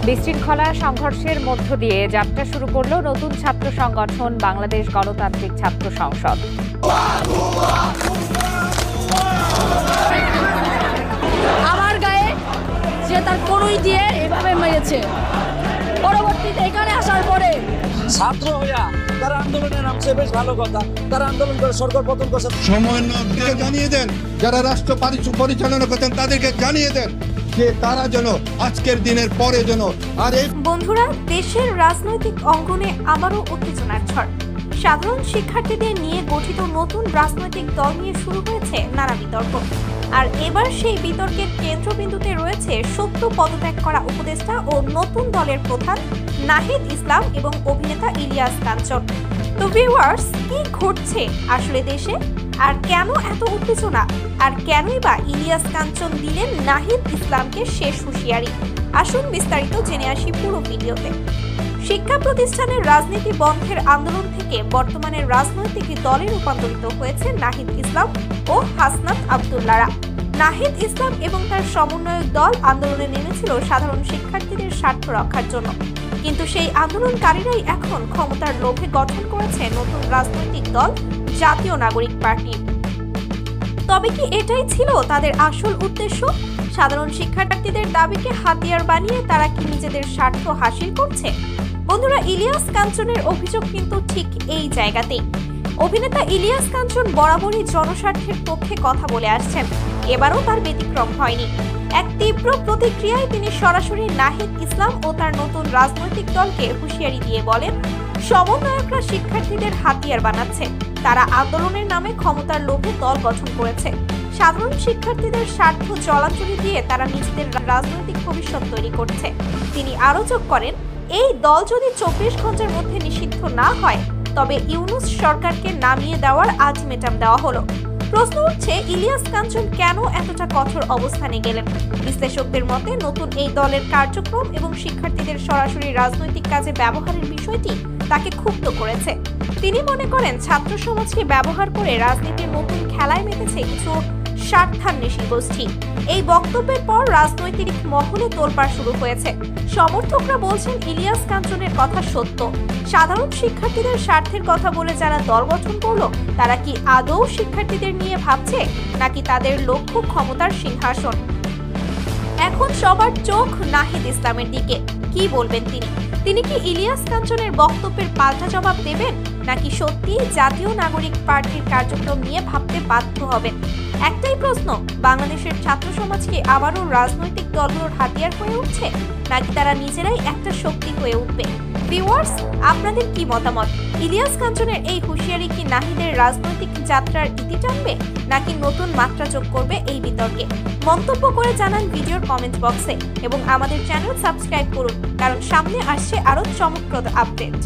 বিশৃঙ্খলা সংঘর্ষের মধ্য দিয়ে যাত্রা শুরু করলো নতুন ছাত্র সংগঠন বাংলাদেশ গণতান্ত্রিক ছাত্র সংসদ। আমার গায়ে যে তার কোনই দিয়ে এভাবে মেরেছে, পরবর্তীতে এখানে আসার পরে ছাত্র হইয়া তারা আন্দোলনে নামছে, বেশ ভালো কথা। তারা আন্দোলন করে সরকার পতন করছে। সমন্বয়কে জানিয়ে দেন, যারা রাষ্ট্র পরিচালনা করতেন তাদেরকে জানিয়ে দেন যে তারা যেন আজকের দিনের পরে যেন বন্ধুরা, দেশের রাজনৈতিক অঙ্গনে আবারও উত্তেজনার ঝড়। সাধারণ শিক্ষার্থীদের নিয়ে গঠিত নতুন রাজনৈতিক দল নিয়ে শুরু হয়েছে নানা বিতর্ক। আর এবার সেই বিতর্কের কেন্দ্রবিন্দুতে রয়েছে সদ্য পদত্যাগ করা উপদেষ্টা ও নতুন দলের প্রধান নাহিদ ইসলাম এবং অভিনেতা ইলিয়াস কাঞ্চন। তো ভিউয়ার্স, কি ঘটছে আসলে দেশে, আর কেন এত উত্তেজনা, আর কেনই বা ইলিয়াস কাঞ্চন দিলেন নাহিদ ইসলামকে শেষ হুঁশিয়ারি? আসুন বিস্তারিত জেনে আসি পুরো ভিডিওতে। শিক্ষা প্রতিষ্ঠানের রাজনীতি বন্ধের আন্দোলন থেকে বর্তমানে রাজনৈতিক দলে রূপান্তরিত হয়েছে নাহিদ ইসলাম ও হাসনাত আব্দুল্লাহরা। নাহিদ ইসলাম এবং তার সমন্বয়ক দল আন্দোলনে নেমেছিল সাধারণ শিক্ষার্থীদের স্বার্থ রক্ষার জন্য, কিন্তু সেই আন্দোলনকারীরাই এখন ক্ষমতার লোভে গঠন করেছে নতুন রাজনৈতিক দল জাতীয় নাগরিক পার্টি। তবে কি এটাই ছিল তাদের আসল উদ্দেশ্য? সাধারণ শিক্ষার্থীদের দাবিকে হাতিয়ার বানিয়ে তারা কি নিজেদের স্বার্থ হাসিল করছে? বন্ধুরা, ইলিয়াস কাঞ্চনের অভিযোগ কিন্তু ঠিক এই জায়গাতেই। অভিনেতা ইলিয়াস কাঞ্চন বরাবরই জনস্বার্থের পক্ষে কথা বলে আসছেন, এবারও তার ব্যতিক্রম হয়নি। এক তীব্র প্রতিক্রিয়ায় তিনি সরাসরি নাহিদ ইসলাম ও তার নতুন রাজনৈতিক দলকে হুঁশিয়ারি দিয়ে বলেন, সমন্বয়করা শিক্ষার্থীদের হাতিয়ার বানাচ্ছে, তারা আন্দোলনের নামে ক্ষমতার লোভে দল গঠন করেছে। সাধারণ শিক্ষার্থীদের স্বার্থ জলাঞ্জলি দিয়ে তারা নিজেদের রাজনৈতিক ভবিষ্যৎ তৈরি করছে। তিনি আরও যোগ করেন, এই দল যদি 24 ঘন্টার মধ্যে নিষিদ্ধ না হয় তবে ইউনূস সরকারকে নামিয়ে দেওয়ার আলটিমেটাম দেওয়া হলো। প্রশ্ন উঠছে, ইলিয়াস কাঞ্চন কেন এতটা কঠোর অবস্থানে গেলেন? বিশ্লেষকদের মতে নতুন এই দলের কার্যক্রম এবং শিক্ষার্থীদের সরাসরি রাজনৈতিক কাজে ব্যবহারের বিষয়টি তাকে ক্ষুব্ধ করেছে। তিনি মনে করেন ছাত্র সমাজকে ব্যবহার করে রাজনীতির নতুন খেলায় মেতেছে কিছু স্বার্থান্বেষী গোষ্ঠী। এই বক্তব্যের পর রাজনৈতিক মহলে তোলপাড় শুরু হয়েছে। সমর্থকরা বলছেন, ইলিয়াস কাঞ্চনের কথা সত্য। সাধারণ শিক্ষার্থীদের স্বার্থের কথা বলে যারা দল গঠন করলো তারা কি আদৌ শিক্ষার্থীদের নিয়ে ভাবছে, নাকি তাদের লক্ষ্য ক্ষমতার সিংহাসন? এখন সবার চোখ নাহিদ ইসলামের দিকে। কি বলবেন তিনি কি ইলিয়াস কাঞ্চনের বক্তব্যের পাল্টা জবাব দেবেন, নাকি সত্যি জাতীয় নাগরিক পার্টির কার্যক্রম নিয়ে ভাবতে বাধ্য হবেন? একটাই প্রশ্ন, বাংলাদেশের ছাত্র সমাজ কি আবারও রাজনৈতিক দলগুলোর হাতিয়ার হয়ে উঠছে, নাকি তারা নিজেরাই একটা শক্তি হয়ে উঠবে? ভিউয়ার্স, আপনাদের কি মতামত? ইলিয়াস কাঞ্চনের এই হুঁশিয়ারি কি নাহিদের রাজনৈতিক যাত্রার ইতি টানবে, নাকি নতুন মাত্রা যোগ করবে এই বিতর্কে? মন্তব্য করে জানান ভিডিওর কমেন্ট বক্সে এবং আমাদের চ্যানেল সাবস্ক্রাইব করুন, কারণ সামনে আসছে আরো চমকপ্রদ আপডেট।